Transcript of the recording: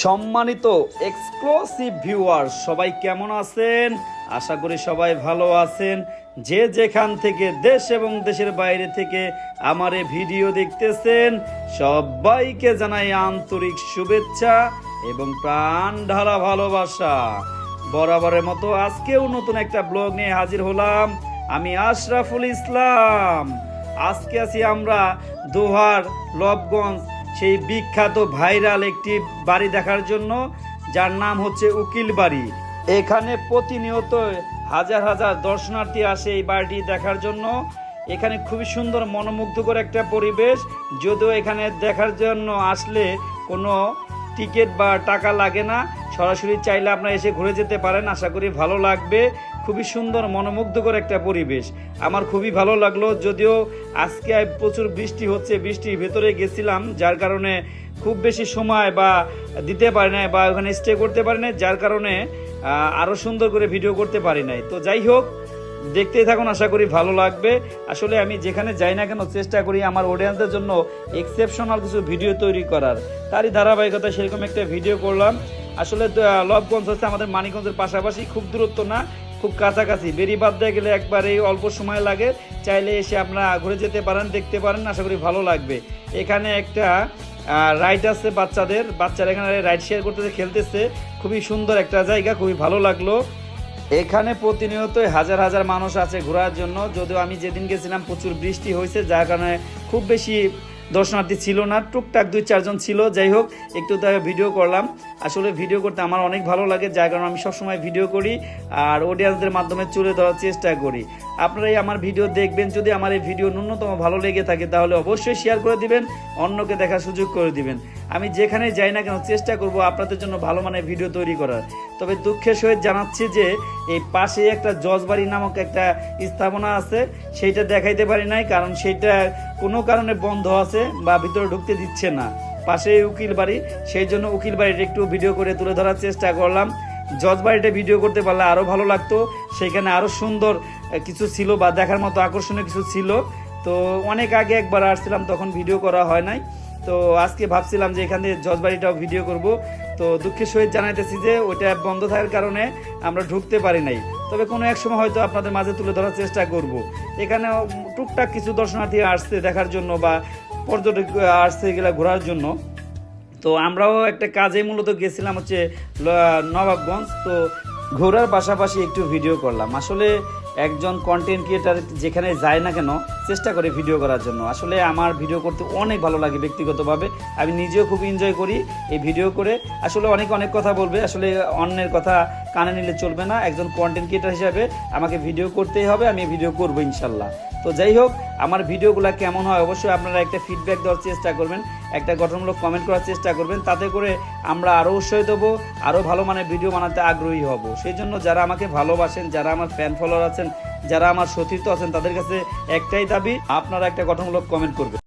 সম্মানিত exclusive viewer সবাই কেমন আছেন? আশা করি সবাই ভালো আছেন। যে যেখান থেকে দেশ এবং দেশের বাইরে থেকে আমার এই ভিডিও দেখতেছেন সবাইকে জানাই আন্তরিক শুভেচ্ছা এবং প্রাণ ঢালা ভালোবাসা। বরাবরের মতো আজকেও নতুন একটা ব্লগ নিয়ে হাজির হলাম। আমি আশরাফুল ইসলাম। আজকে আছি আমরা দোহার লবগঞ্জ, সেই বিখ্যাত ভাইরাল একটি বাড়ি দেখার জন্য, যার নাম হচ্ছে উকিল বাড়ি। এখানে প্রতিনিয়ত হাজার হাজার দর্শনার্থী আসে এই বাড়িটি দেখার জন্য। এখানে খুবই সুন্দর মনোমুগ্ধকর একটা পরিবেশ। যদিও এখানে দেখার জন্য আসলে কোনো টিকিট বা টাকা লাগে না, সরাসরি চাইলে আপনারা এসে ঘুরে যেতে পারেন। আশা করি ভালো লাগবে। খুবই সুন্দর মনোমুগ্ধকর একটা পরিবেশ, আমার খুবই ভালো লাগলো। যদিও আজকে প্রচুর বৃষ্টি হচ্ছে, বৃষ্টির ভেতরে গেছিলাম, যার কারণে খুব বেশি সময় বা দিতে পারি নাই বা ওখানে স্টে করতে পারি নাই, যার কারণে আরও সুন্দর করে ভিডিও করতে পারি নাই। তো যাই হোক, দেখতেই থাকুন, আশা করি ভালো লাগবে। আসলে আমি যেখানে যাই না কেন চেষ্টা করি আমার অডিয়েন্সদের জন্য এক্সেপশনাল কিছু ভিডিও তৈরি করার। তারই ধারাবাহিকতা সেরকম একটা ভিডিও করলাম। আসলে লবগঞ্জ হচ্ছে আমাদের মানিকগঞ্জের পাশাপাশি, খুব দূরত্ব না, খুব কাছাকাছি। বেরিবাদ দিয়ে গেলে একবারেই অল্প সময় লাগে। চাইলে এসে আপনারা ঘুরে যেতে পারেন, দেখতে পারেন, আশা করি ভালো লাগবে। এখানে একটা রাইড আছে বাচ্চারা এখানে রাইড শেয়ার করতেছে, খেলতেছে। খুবই সুন্দর একটা জায়গা, খুবই ভালো লাগলো। এখানে প্রতিনিয়ত হাজার হাজার মানুষ আছে ঘোরার জন্য। যদিও আমি যেদিন গেছিলাম প্রচুর বৃষ্টি হয়েছে, যার কারণে খুব বেশি দর্শনার্থী ছিল না, টুকটাক 2-4 জন ছিল। যাই হোক, একটু ভিডিও করলাম। আসলে ভিডিও করতে আমার অনেক ভালো লাগে, যার কারণে আমি সবসময় ভিডিও করি আর অডিয়েন্সদের মাধ্যমে তুলে ধরার চেষ্টা করি। আপনারাই আমার ভিডিও দেখবেন। যদি আমার এই ভিডিও ন্যূনতম ভালো লেগে থাকে তাহলে অবশ্যই শেয়ার করে দিবেন, অন্যকে দেখার সুযোগ করে দিবেন। আমি যেখানে যাই না কেন চেষ্টা করব আপনাদের জন্য ভালো মানের ভিডিও তৈরি করার। তবে দুঃখের সহিত জানাচ্ছি যে এই পাশে একটা জজবাড়ি নামক একটা স্থাপনা আছে, সেইটা দেখাইতে পারি নাই, কারণ সেইটা কোনো কারণে বন্ধ আছে বা ভিতরে ঢুকতে দিচ্ছে না। পাশে উকিল বাড়ি, সেই জন্য উকিল বাড়িটা একটু ভিডিও করে তুলে ধরার চেষ্টা করলাম। জজবাড়িটা ভিডিও করতে পারলে আরও ভালো লাগতো। সেখানে আরও সুন্দর কিছু ছিল বা দেখার মতো আকর্ষণীয় কিছু ছিল। তো অনেক আগে একবার আসছিলাম, তখন ভিডিও করা হয় নাই। তো আজকে ভাবছিলাম যে এখানে জজবাড়িটাও ভিডিও করব। তো দুঃখের সহিত জানাইতেছি যে ওইটা বন্ধ থাকার কারণে আমরা ঢুকতে পারি নাই। তবে কোনো এক সময় হয়তো আপনাদের মাঝে তুলে ধরার চেষ্টা করব। এখানে টুকটাক কিছু দর্শনার্থী আসছে দেখার জন্য বা পর্যটক আসছে এগুলা ঘোরার জন্য। তো আমরাও একটা কাজে মূলত গেছিলাম হচ্ছে নবাবগঞ্জ। তো ঘোরার পাশাপাশি একটু ভিডিও করলাম। আসলে একজন কন্টেন্ট ক্রিয়েটার যেখানে যায় না কেন চেষ্টা করে ভিডিও করার জন্য। আসলে আমার ভিডিও করতে অনেক ভালো লাগে ব্যক্তিগতভাবে, আমি নিজেও খুব এনজয় করি এই ভিডিও করে। আসলে অনেক কথা বলবে, আসলে অন্যের কথা কানে নিলে চলবে না। একজন কন্টেন্ট ক্রিয়েটার হিসাবে আমাকে ভিডিও করতেই হবে, আমি ভিডিও করবো ইনশাল্লাহ। তো যাই হোক, আমার ভিডিওগুলো কেমন হয় অবশ্যই আপনারা একটা ফিডব্যাক দেওয়ার চেষ্টা করবেন, একটা গঠনমূলক কমেন্ট করার চেষ্টা করবেন। তাতে করে আমরা আরও উৎসাহ দেবো, আরও ভালো মানের ভিডিও বানাতে আগ্রহী হব। সেই জন্য যারা আমাকে ভালোবাসেন, যারা আমার ফ্যান ফলোয়ার আছেন, যারা আমার সতীর্থ আছেন, তাদের কাছে একটাই দাবি, আপনারা একটা গঠনমূলক কমেন্ট করবেন।